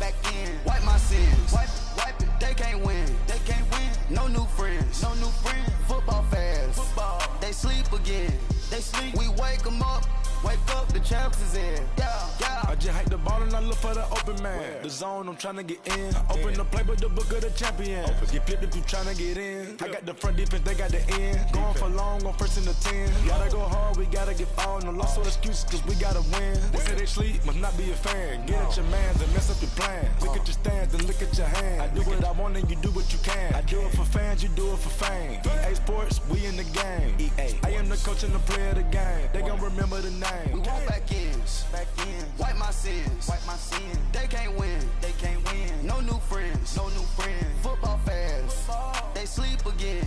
back in. Wipe my sins, wipe it. They can't win, no new friends, Football fast, they sleep again, We wake them up, the champs is in. I just hike the ball and I look for the open man. The zone, I'm trying to get in. Open the play with the book of the champion. Get flipped if you trying to get in. I got the front defense, they got the end. Going for long on first and the 10. Gotta go hard, we gotta get all. No loss or excuses, cause we gotta win. They say they sleep, must not be a fan. Get at your mans and mess up your plans. Look at your stands and look at your hands. I do what I want and you do what you can. I do it for fans, you do it for fame. EA Sports, we in the game. I am the coach and the player of the game. They gon' remember the name. We want back ins, wipe my sins, They can't win, no new friends, Football fast, they sleep again,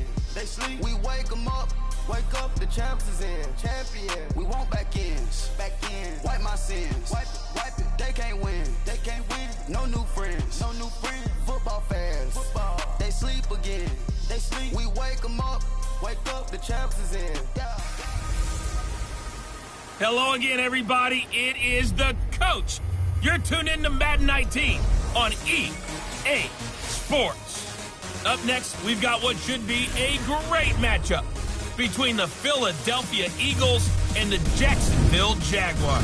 We wake them up, the champs is in, champion. We want back ins, wipe my sins, wipe it. They can't win, no new friends, Football fast, they sleep again, We wake them up, the champs is in. Hello again, everybody. It is the coach. You're tuned in to Madden 19 on EA Sports. Up next, we've got what should be a great matchup between the Philadelphia Eagles and the Jacksonville Jaguars.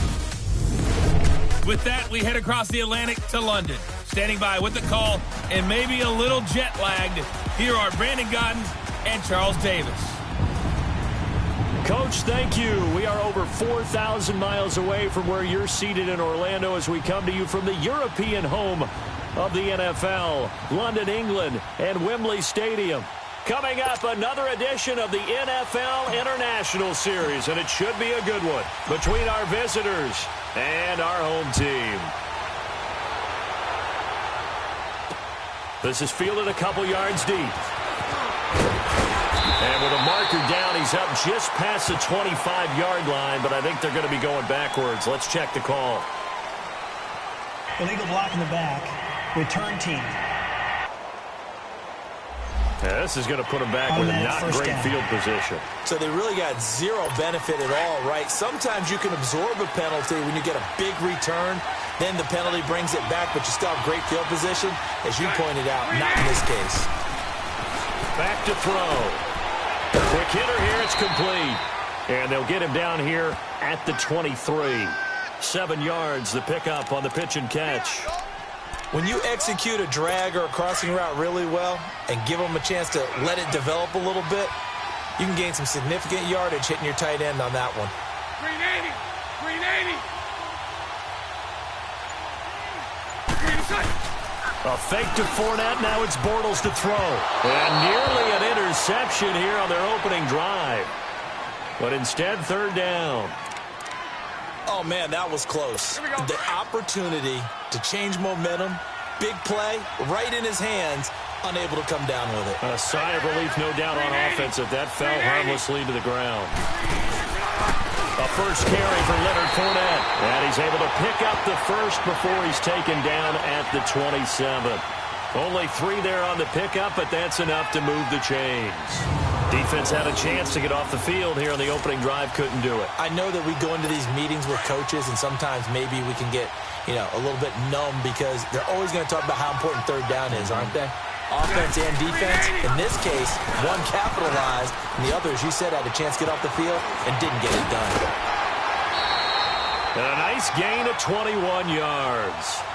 With that, we head across the Atlantic to London. Standing by with the call and maybe a little jet-lagged, here are Brandon Gaudens and Charles Davis. Coach, thank you. We are over 4,000 miles away from where you're seated in Orlando as we come to you from the European home of the NFL, London, England, and Wembley Stadium. Coming up, another edition of the NFL International Series, and it should be a good one between our visitors and our home team. This is fielded a couple yards deep. And with a marker down, he's up just past the 25-yard line, but I think they're going to be going backwards. Let's check the call. Illegal block in the back. Return team. Yeah, this is going to put him back with a not great field position. So they really got zero benefit at all, right? Sometimes you can absorb a penalty when you get a big return. Then the penalty brings it back, but you still have great field position. As you pointed out, not in this case. Back to throw. Quick hitter here, it's complete. And they'll get him down here at the 23. 7 yards, the pickup on the pitch and catch. When you execute a drag or a crossing route really well and give them a chance to let it develop a little bit, you can gain some significant yardage hitting your tight end on that one. 380! 380! A fake to Fournette, now it's Bortles to throw. And nearly an interception here on their opening drive. But instead, third down. Oh, man, that was close. The opportunity to change momentum, big play, right in his hands, unable to come down with it. A sigh of relief, no doubt, on offense if that fell harmlessly to the ground. A first carry for Leonard Fournette. And he's able to pick up the first before he's taken down at the 27. Only 3 there on the pickup, but that's enough to move the chains. Defense had a chance to get off the field here on the opening drive, couldn't do it. I know that we go into these meetings with coaches, and sometimes maybe we can get, a little bit numb because they're always going to talk about how important third down is, aren't they? Offense and defense. In this case, one capitalized, and the other, as you said, had a chance to get off the field and didn't get it done. And a nice gain of 21 yards.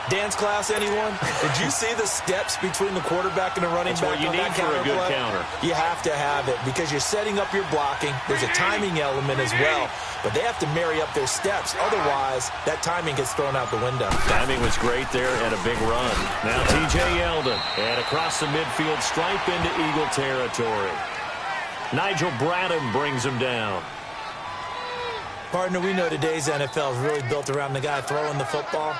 Dance class, anyone? Did you see the steps between the quarterback and the running back? That's what you need for a good counter. You have to have it because you're setting up your blocking. There's a timing element as well, but they have to marry up their steps. Otherwise, that timing gets thrown out the window. Timing was great there and a big run. Now T.J. Yeldon, and across the midfield, stripe into Eagle territory. Nigel Bradham brings him down. Partner, we know today's NFL is really built around the guy throwing the football.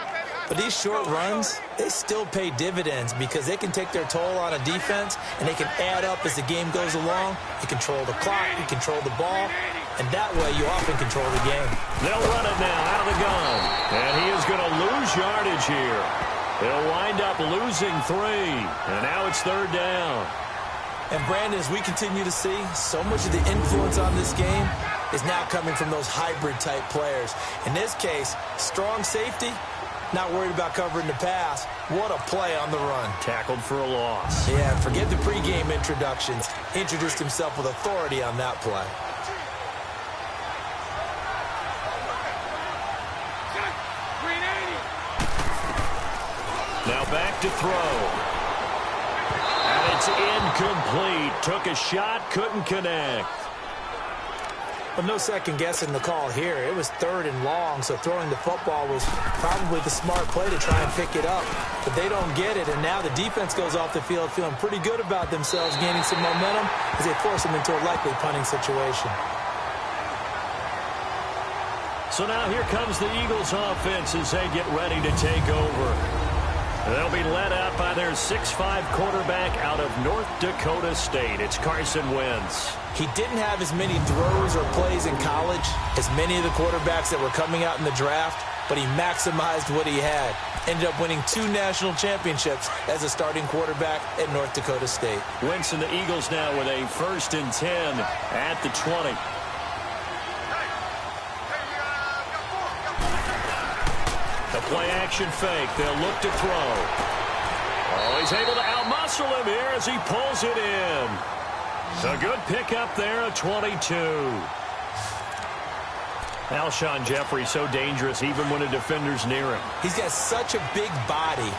But these short runs, they still pay dividends because they can take their toll on a defense and they can add up as the game goes along. You control the clock, you control the ball, and that way you often control the game. They'll run it now out of the gun. And he is going to lose yardage here. He'll wind up losing 3. And now it's third down. And Brandon, as we continue to see, so much of the influence on this game is now coming from those hybrid-type players. In this case, strong safety, not worried about covering the pass. What a play on the run. Tackled for a loss. Yeah, forget the pregame introductions. Introduced himself with authority on that play. Now back to throw. And it's incomplete. Took a shot, couldn't connect. Well, no second guessing the call here. It was 3rd and long, so throwing the football was probably the smart play to try and pick it up. But they don't get it, and now the defense goes off the field feeling pretty good about themselves, gaining some momentum as they force them into a likely punting situation. So now here comes the Eagles offense as they get ready to take over. They'll be led out by their 6'5" quarterback out of North Dakota State. It's Carson Wentz. He didn't have as many throws or plays in college as many of the quarterbacks that were coming out in the draft, but he maximized what he had. Ended up winning 2 national championships as a starting quarterback at North Dakota State. Wentz and the Eagles now with a 1st and 10 at the 20. The play-action fake. They'll look to throw. Oh, he's able to outmuscle him here as he pulls it in. A good pickup there, a 22. Alshon Jeffrey so dangerous even when a defender's near him. He's got such a big body,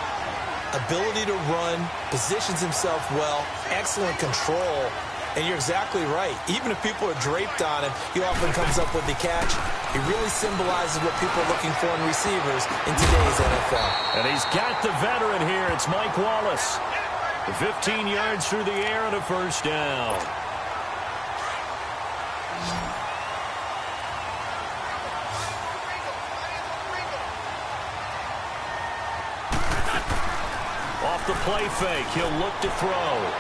ability to run, positions himself well, excellent control. And you're exactly right. Even if people are draped on him, he often comes up with the catch. He really symbolizes what people are looking for in receivers in today's NFL. And he's got the veteran here. It's Mike Wallace. 15 yards through the air and a 1st down. Off the play fake, he'll look to throw.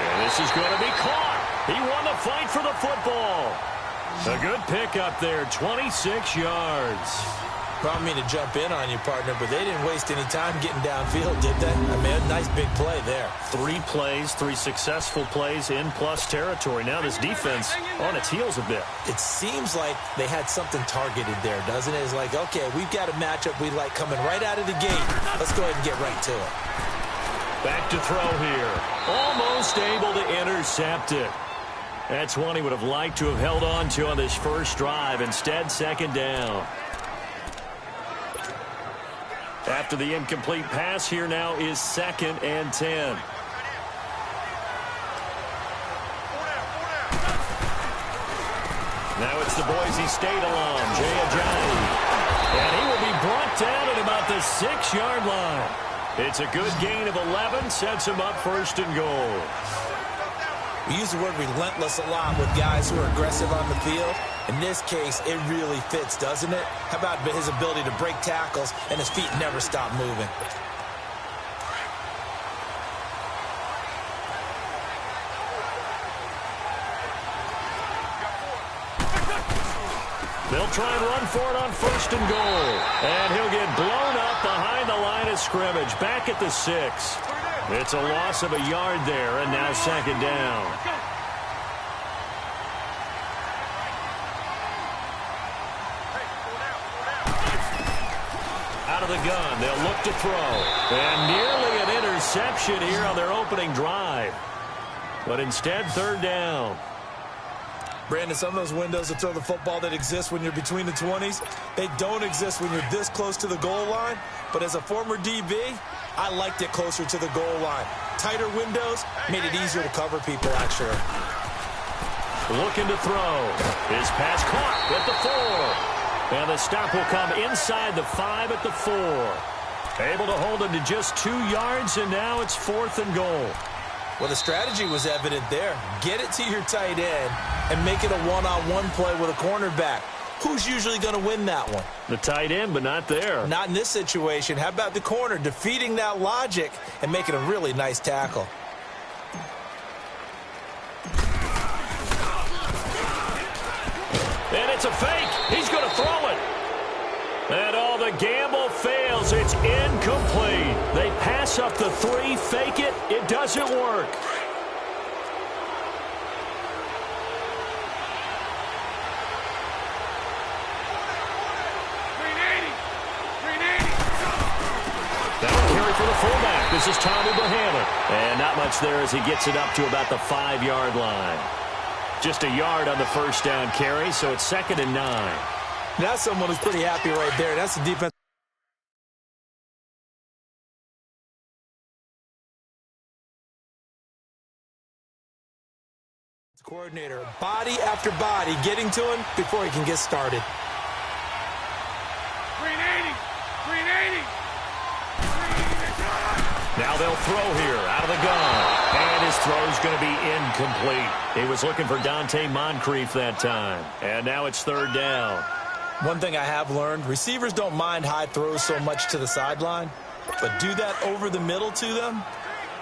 And this is going to be caught. He won the fight for the football. A good pickup there, 26 yards. I don't mean to jump in on you, partner, but they didn't waste any time getting downfield, did they? I mean, a nice big play there. 3 plays, 3 successful plays in plus territory. Now this defense on its heels a bit. It seems like they had something targeted there, doesn't it? It's like, okay, we've got a matchup we like coming right out of the gate. Let's go ahead and get right to it. Back to throw here. Almost able to intercept it. That's one he would have liked to have held on to on this first drive. Instead, 2nd down. After the incomplete pass, here now is 2nd and 10. Now it's the Boise State alum, Jay Ajayi. And he will be brought down at about the 6-yard line. It's a good gain of 11, sets him up 1st and goal. We use the word relentless a lot with guys who are aggressive on the field. In this case, it really fits, doesn't it? How about his ability to break tackles and his feet never stop moving? They'll try and run for it on 1st and goal. And he'll get blown up behind the line of scrimmage. Back at the 6. It's a loss of a yard there, and now 2nd down. Out of the gun, they'll look to throw. And nearly an interception here on their opening drive. But instead, 3rd down. Brandon, some of those windows to throw the football that exist when you're between the 20s, they don't exist when you're this close to the goal line. But as a former DB, I liked it closer to the goal line. Tighter windows made it easier to cover people, actually. Looking to throw. His pass caught at the 4. And the stop will come inside the 5 at the 4. Able to hold him to just 2 yards, and now it's 4th and goal. Well, the strategy was evident there. Get it to your tight end and make it a one-on-one play with a cornerback. Who's usually going to win that one? The tight end, but not there. Not in this situation. How about the corner defeating that logic and making a really nice tackle? And it's a fake. He's going to throw it. And all the gamble fails. It's incomplete. They pass up the 3, fake it. It doesn't work. carry for the fullback. This is Tommy Bahama. And not much there as he gets it up to about the 5-yard line. Just a yard on the first down carry, so it's 2nd and 9. That's someone who's pretty happy right there. That's the defense. Coordinator, body after body, getting to him before he can get started. 380! 380! Now they'll throw here out of the gun. And his throw's going to be incomplete. He was looking for Dante Moncrief that time. And now it's 3rd down. One thing I have learned, receivers don't mind high throws so much to the sideline, but do that over the middle to them,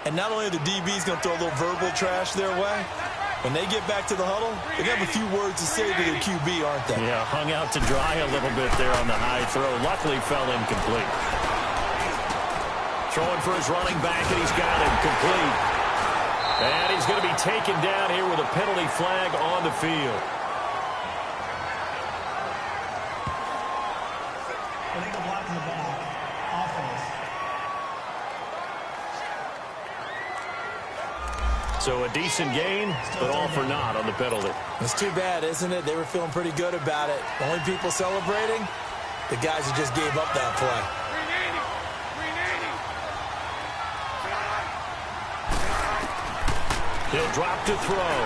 and not only are the DBs going to throw a little verbal trash their way, when they get back to the huddle, they're going to have a few words to say to their QB, aren't they? Yeah, hung out to dry a little bit there on the high throw. Luckily fell incomplete. Throwing for his running back, and he's got him complete. And he's going to be taken down here with a penalty flag on the field. Illegal block in the back. Offense. So a decent gain, but all for naught on the penalty. It's too bad, isn't it? They were feeling pretty good about it. The only people celebrating, the guys who just gave up that play. 380! 380! He'll drop to throw.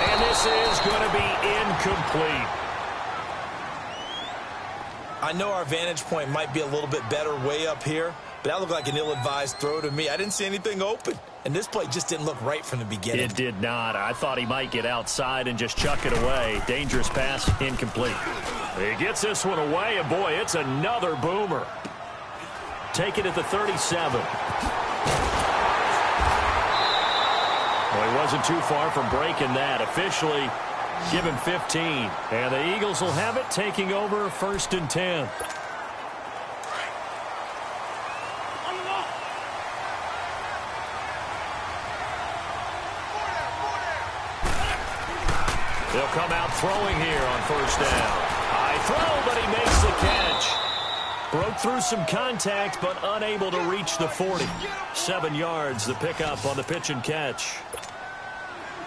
And this is going to be incomplete. I know our vantage point might be a little bit better way up here, but that looked like an ill-advised throw to me. I didn't see anything open, and this play just didn't look right from the beginning. It did not. I thought he might get outside and just chuck it away. Dangerous pass, incomplete. He gets this one away, and boy, it's another boomer. Take it at the 37. Well, he wasn't too far from breaking that. Officially, give him 15. And the Eagles will have it, taking over 1st and 10. They'll come out throwing here on 1st down. High throw, but he makes the catch. Broke through some contact, but unable to reach the 40. 7 yards, the pickup on the pitch and catch.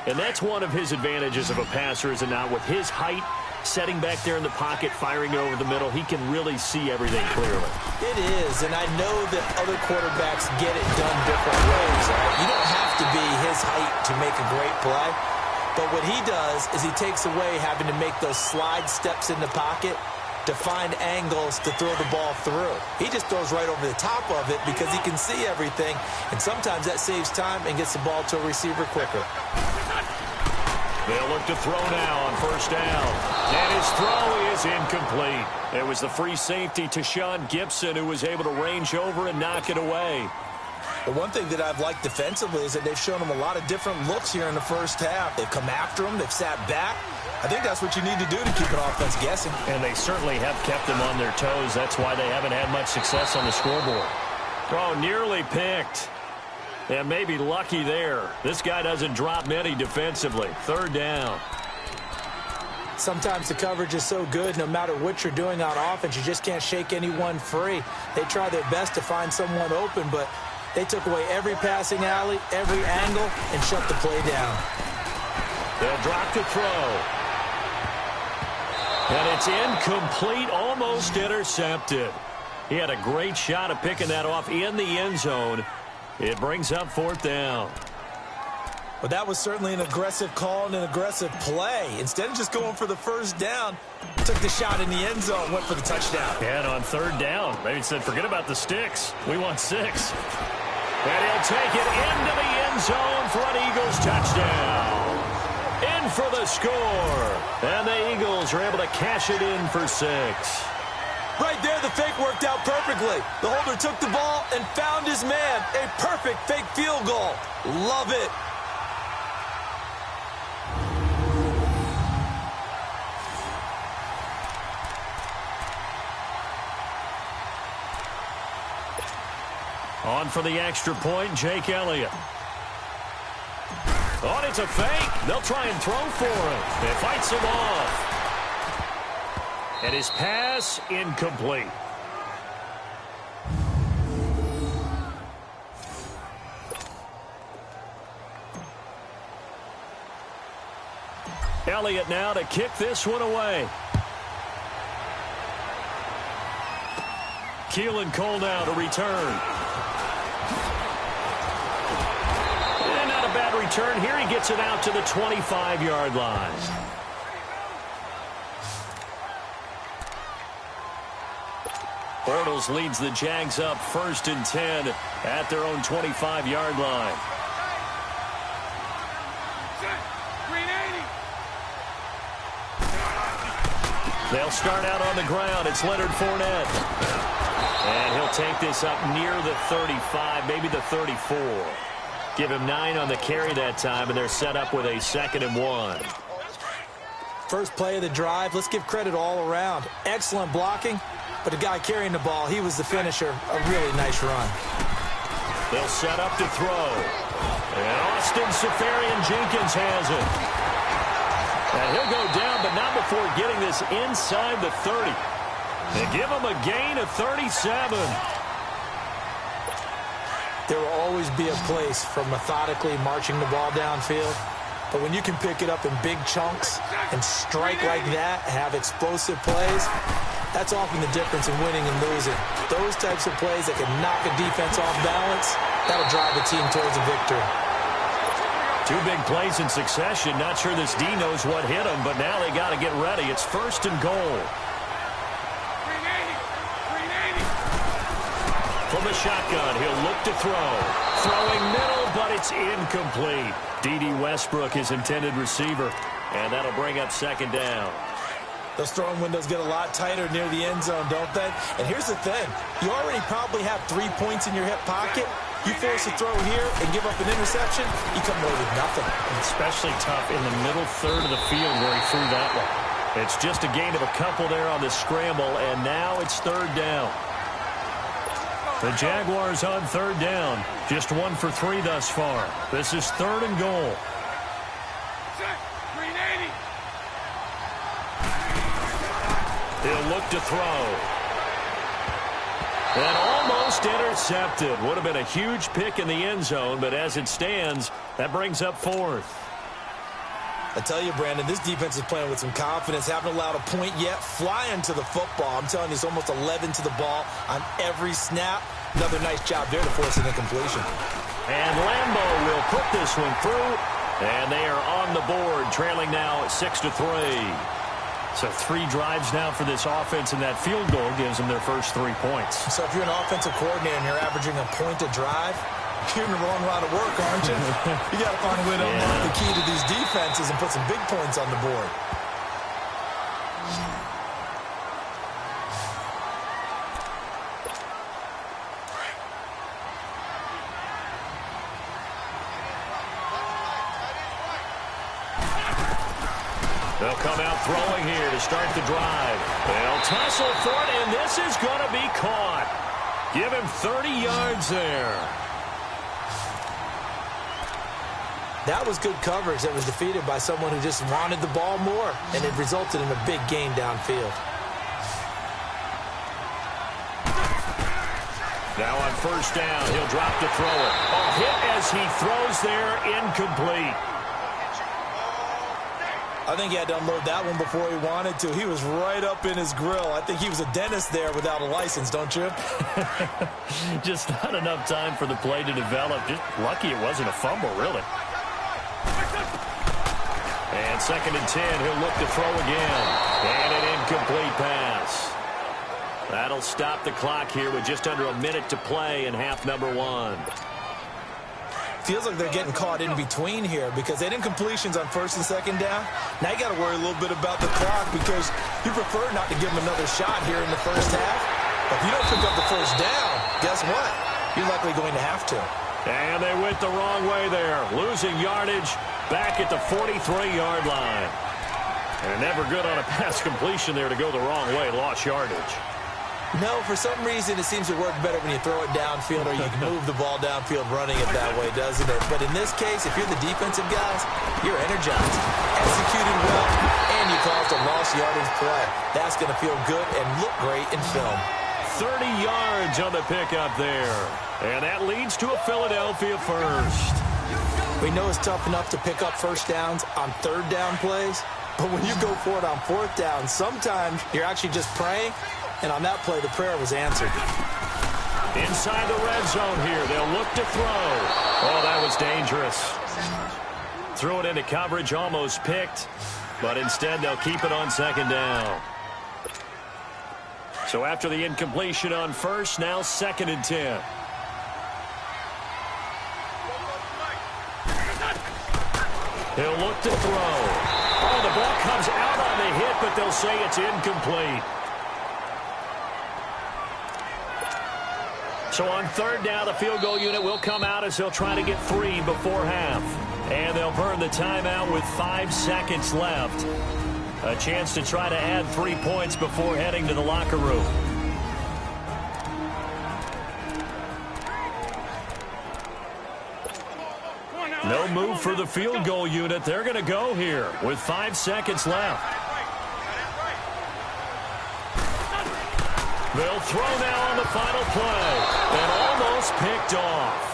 And that's one of his advantages of a passer, is it not? With his height, setting back there in the pocket, firing over the middle, he can really see everything clearly. It is, and I know that other quarterbacks get it done different ways. Right? You don't have to be his height to make a great play. But what he does is he takes away having to make those slide steps in the pocket to find angles to throw the ball through. He just throws right over the top of it because he can see everything, and sometimes that saves time and gets the ball to a receiver quicker. They'll look to throw now on 1st down. And his throw is incomplete. It was the free safety to Sean Gibson who was able to range over and knock it away. But one thing that I've liked defensively is that they've shown him a lot of different looks here in the first half. They've come after him. They've sat back. I think that's what you need to do to keep an offense guessing. And they certainly have kept them on their toes. That's why they haven't had much success on the scoreboard. Oh, nearly picked. And maybe lucky there. This guy doesn't drop many defensively. 3rd down. Sometimes the coverage is so good, no matter what you're doing on offense, you just can't shake anyone free. They try their best to find someone open, but they took away every passing alley, every angle, and shut the play down. They'll drop to throw. And it's incomplete, almost intercepted. He had a great shot at picking that off in the end zone. It brings up 4th down. Well, that was certainly an aggressive call and an aggressive play. Instead of just going for the 1st down, took the shot in the end zone, went for the touchdown. And on 3rd down, maybe said, forget about the sticks. We want 6. And he'll take it into the end zone for an Eagles touchdown. In for the score. And the Eagles are able to cash it in for 6. Right there, the fake worked out perfectly. The holder took the ball and found his man. A perfect fake field goal. Love it. On for the extra point, Jake Elliott. Oh, it's a fake. They'll try and throw for him. It fights him off. And his pass incomplete. Elliott now to kick this one away. Keelan Cole now to return. And not a bad return here. He gets it out to the 25-yard line. Bortles leads the Jags up 1st and 10 at their own 25-yard line. They'll start out on the ground. It's Leonard Fournette. And he'll take this up near the 35, maybe the 34. Give him 9 on the carry that time, and they're set up with a 2nd and 1. First play of the drive, let's give credit all around. Excellent blocking, but the guy carrying the ball, he was the finisher. A really nice run. They'll set up to throw. And Austin Seferian-Jenkins has it. And he'll go down, but not before getting this inside the 30. They give him a gain of 37. There will always be a place for methodically marching the ball downfield. But when you can pick it up in big chunks and strike like that, have explosive plays, that's often the difference in winning and losing. Those types of plays that can knock a defense off balance, that'll drive a team towards a victory. 2 big plays in succession. Not sure this D knows what hit him, but now they got to get ready. It's 1st and goal. From the shotgun, he'll look to throw. Throwing middle, but it's incomplete. D.D. Westbrook, his intended receiver, and that'll bring up 2nd down. Those throwing windows get a lot tighter near the end zone, don't they? And here's the thing. You already probably have 3 points in your hip pocket. You force a throw here and give up an interception, you come away with nothing. Especially tough in the middle third of the field where he threw that one. It's just a gain of a couple there on the scramble, and now it's 3rd down. The Jaguars on 3rd down. Just 1 for 3 thus far. This is 3rd and goal. He'll look to throw. And almost intercepted. Would have been a huge pick in the end zone, but as it stands, that brings up 4th. I tell you, Brandon, this defense is playing with some confidence. Haven't allowed a point yet. Flying to the football. I'm telling you, it's almost 11 to the ball on every snap. Another nice job there to force an incompletion. And Lambo will put this one through. And they are on the board, trailing now 6-3. So 3 drives now for this offense, and that field goal gives them their first 3 points. So if you're an offensive coordinator and you're averaging a point a drive, you're in the wrong line of work, aren't you? You got to find a way to unlock the key to these defenses and put some big points on the board. They'll come out throwing here to start the drive. They'll tussle for it, and this is going to be caught. Give him 30 yards there. That was good coverage that was defeated by someone who just wanted the ball more, and it resulted in a big gain downfield. Now on 1st down, he'll drop to throw it. A hit as he throws there, incomplete. I think he had to unload that one before he wanted to. He was right up in his grill. I think he was a dentist there without a license, don't you? Just not enough time for the play to develop. Just lucky it wasn't a fumble, really. And 2nd and 10, he'll look to throw again. And an incomplete pass. That'll stop the clock here with just under a minute to play in half number 1. Feels like they're getting caught in between here because they didn't completions on 1st and 2nd down. Now you got to worry a little bit about the clock because you prefer not to give them another shot here in the first half. But if you don't pick up the 1st down, guess what? You're likely going to have to. And they went the wrong way there, losing yardage back at the 43-yard line. And never good on a pass completion there to go the wrong way, lost yardage. No, for some reason it seems to work better when you throw it downfield or you can move the ball downfield running it that way, doesn't it? But in this case, if you're the defensive guys, you're energized, executed well, and you caused a lost yardage play. That's going to feel good and look great in film. 30 yards on the pickup there. And that leads to a Philadelphia first. We know it's tough enough to pick up 1st downs on 3rd down plays. But when you go for it on 4th down, sometimes you're actually just praying, and on that play, the prayer was answered. Inside the red zone here, they'll look to throw. Oh, that was dangerous. Threw it into coverage, almost picked, but instead they'll keep it on 2nd down. So after the incompletion on 1st, now 2nd and 10. He'll look to throw. Oh, the ball comes out on the hit, but they'll say it's incomplete. So on 3rd down, the field goal unit will come out as they'll try to get 3 before half. And they'll burn the timeout with 5 seconds left. A chance to try to add 3 points before heading to the locker room. No move for the field goal unit. They're going to go here with 5 seconds left. They'll throw now on the final play. And almost picked off.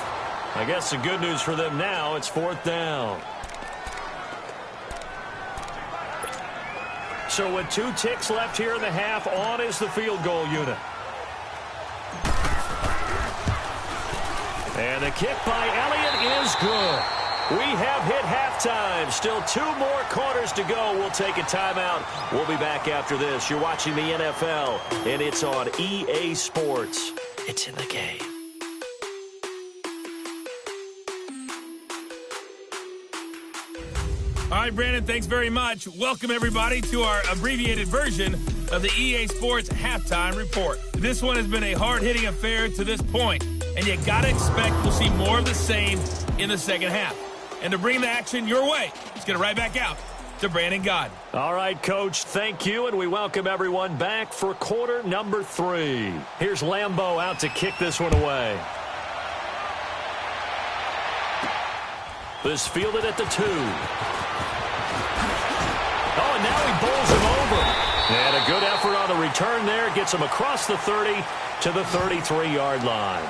I guess the good news for them now, it's 4th down. So with 2 ticks left here in the half, on is the field goal unit. And the kick by Elliott is good. We have hit halftime. Still 2 more quarters to go. We'll take a timeout. We'll be back after this. You're watching the NFL, and it's on EA Sports. It's in the game. All right, Brandon, thanks very much. Welcome, everybody, to our abbreviated version of the EA Sports Halftime Report. This one has been a hard-hitting affair to this point, and you got to expect we'll see more of the same in the second half. And to bring the action your way, let's get it right back out to Brandon Gaudin. All right, Coach, thank you, and we welcome everyone back for quarter number 3. Here's Lambeau out to kick this one away. This fielded at the 2. Oh, and now he bowls him over. And a good effort on the return there. Gets him across the 30 to the 33-yard line.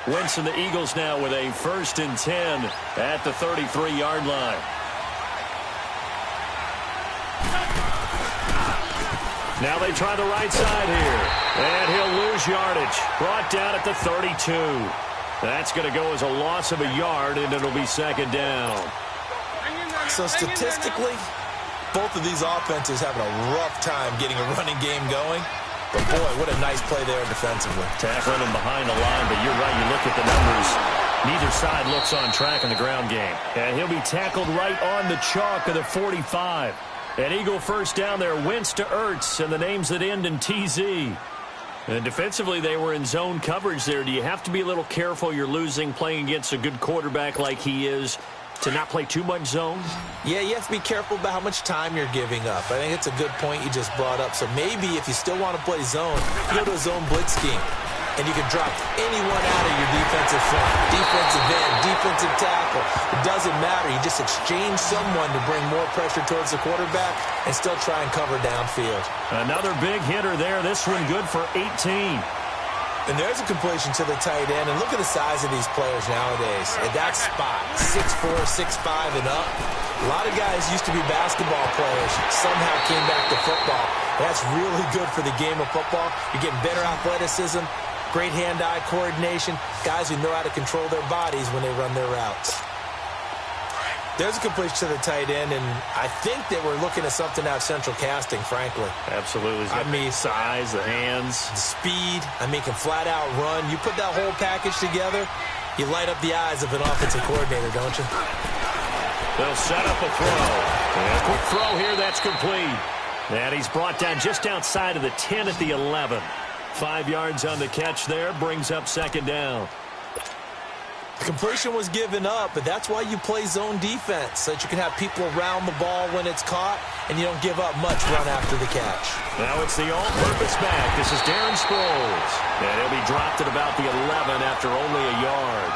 Wentz and the Eagles now with a 1st and 10 at the 33-yard line. Now they try the right side here. And he'll lose yardage. Brought down at the 32. That's going to go as a loss of a yard, and it'll be 2nd down. So statistically, both of these offenses having a rough time getting a running game going. But, boy, what a nice play there defensively. Tackling him behind the line, but you're right. You look at the numbers. Neither side looks on track in the ground game. And he'll be tackled right on the chalk of the 45. An Eagle 1st down there. Wentz to Ertz, and the names that end in TZ. And defensively, they were in zone coverage there. Do you have to be a little careful? You're losing playing against a good quarterback like he is to not play too much zone? Yeah, you have to be careful about how much time you're giving up. I think it's a good point you just brought up. So maybe if you still want to play zone, you go to a zone blitz scheme. And you can drop anyone out of your defensive front, defensive end, defensive tackle. It doesn't matter. You just exchange someone to bring more pressure towards the quarterback and still try and cover downfield. Another big hitter there. This one good for 18. And there's a completion to the tight end. And look at the size of these players nowadays. At that spot, 6'4", 6'5", and up. A lot of guys used to be basketball players, somehow came back to football. That's really good for the game of football. You're getting better athleticism, great hand-eye coordination, guys who know how to control their bodies when they run their routes. There's a completion to the tight end, and I think that we're looking at something out of central casting, frankly. Absolutely. I mean, size, the hands. The speed. I mean, can flat out run. You put that whole package together, you light up the eyes of an offensive coordinator, don't you? They'll set up a throw. And a quick throw here, that's complete. And he's brought down just outside of the 10 at the 11. 5 yards on the catch there, brings up 2nd down. The completion was given up, but that's why you play zone defense, so that you can have people around the ball when it's caught, and you don't give up much run after the catch. Now it's the all-purpose back. This is Darren Sproles. And he'll be dropped at about the 11 after only a yard.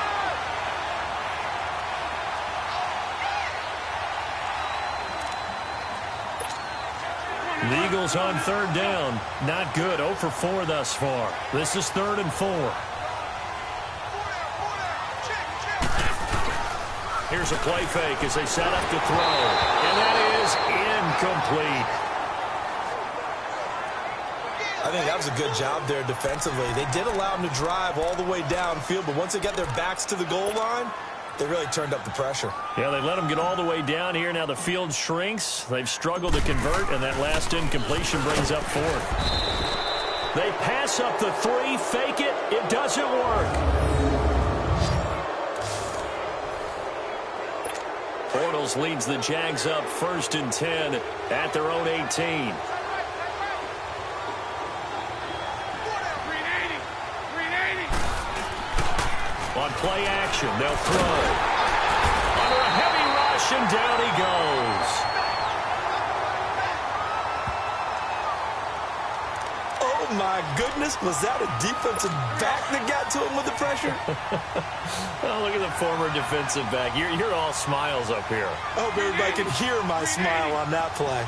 The Eagles on 3rd down. Not good. 0 for 4 thus far. This is 3rd and 4. Here's a play fake as they set up to throw. And that is incomplete. I think that was a good job there defensively. They did allow them to drive all the way downfield, but once they got their backs to the goal line, they really turned up the pressure. Yeah, they let them get all the way down here. Now the field shrinks. They've struggled to convert, and that last incompletion brings up fourth. They pass up the three, fake it. It doesn't work. Bortles leads the Jags up 1st and 10 at their own 18. On play action, they'll throw. Under a heavy rush, and down he goes. Oh, my goodness. Was that a defensive back that got to him with the pressure? Oh, look at the former defensive back. You're all smiles up here. I hope everybody can hear my smile on that play.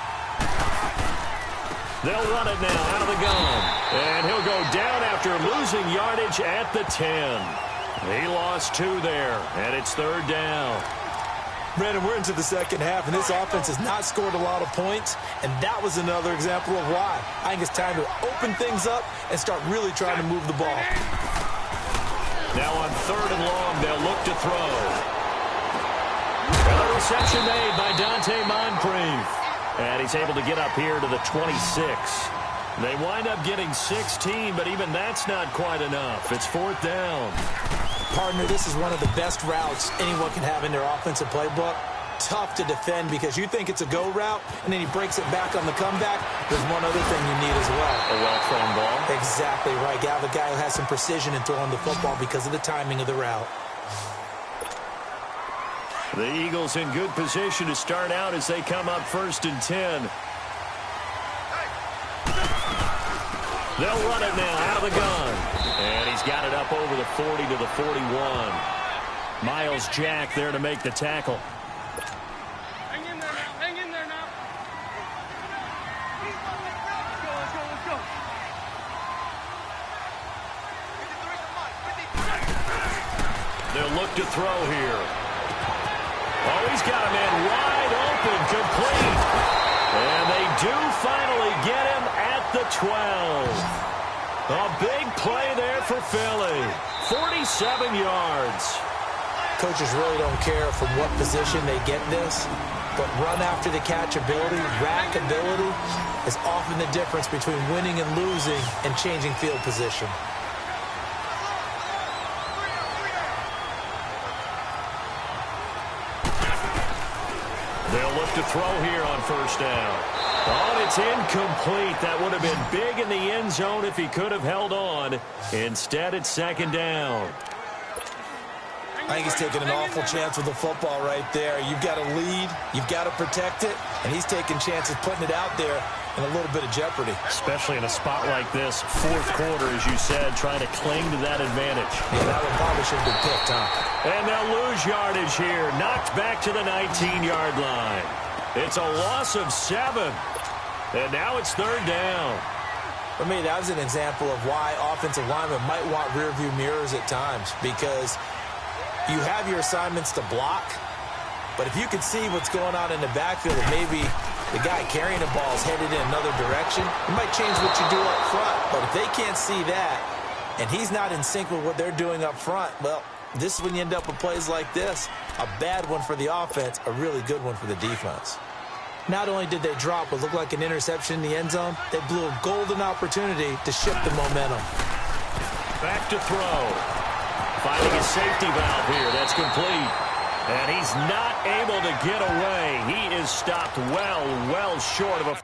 They'll run it now out of the gun. And he'll go down after losing yardage at the 10. He lost 2 there, and it's 3rd down. Brandon, we're into the second half, and this offense has not scored a lot of points, and that was another example of why. I think it's time to open things up and start really trying to move the ball. Now on 3rd and long, they'll look to throw. And the reception made by Dante Moncrief. And he's able to get up here to the 26. They wind up getting 16, but even that's not quite enough. It's 4th down. Partner, this is one of the best routes anyone can have in their offensive playbook. Tough to defend because you think it's a go route, and then he breaks it back on the comeback. There's one other thing you need as well. A well-thrown ball. Exactly right. You have a guy who has some precision in throwing the football because of the timing of the route. The Eagles in good position to start out as they come up 1st and 10. They'll run it now out of the gun. And he's got it up over the 40 to the 41. Miles Jack there to make the tackle. Hang in there now. Hang in there now. Let's go, let's go, let's go. They'll look to throw here. Oh, he's got a man wide open, complete. And they do finally get him at the 12. A big play there for Philly. 47 yards. Coaches really don't care from what position they get this, but run after the catch ability, rack ability is often the difference between winning and losing and changing field position. They'll look to throw here on 1st down. Oh, and it's incomplete. That would have been big in the end zone if he could have held on. Instead, it's 2nd down. I think he's taking an awful chance with the football right there. You've got to lead, you've got to protect it, and he's taking chances putting it out there in a little bit of jeopardy. Especially in a spot like this, 4th quarter, as you said, trying to cling to that advantage. Yeah, that one probably should have been picked, huh? And they'll lose yardage here, knocked back to the 19-yard line. It's a loss of 7. And now it's 3rd down. For me, that was an example of why offensive linemen might want rearview mirrors at times, because you have your assignments to block, but if you can see what's going on in the backfield and maybe the guy carrying the ball is headed in another direction, it might change what you do up front. But if they can't see that and he's not in sync with what they're doing up front, well, this is when you end up with plays like this. A bad one for the offense, a really good one for the defense. Not only did they drop what looked like an interception in the end zone, they blew a golden opportunity to shift the momentum. Back to throw. Finding a safety valve here. That's complete. And he's not able to get away. He is stopped well short of a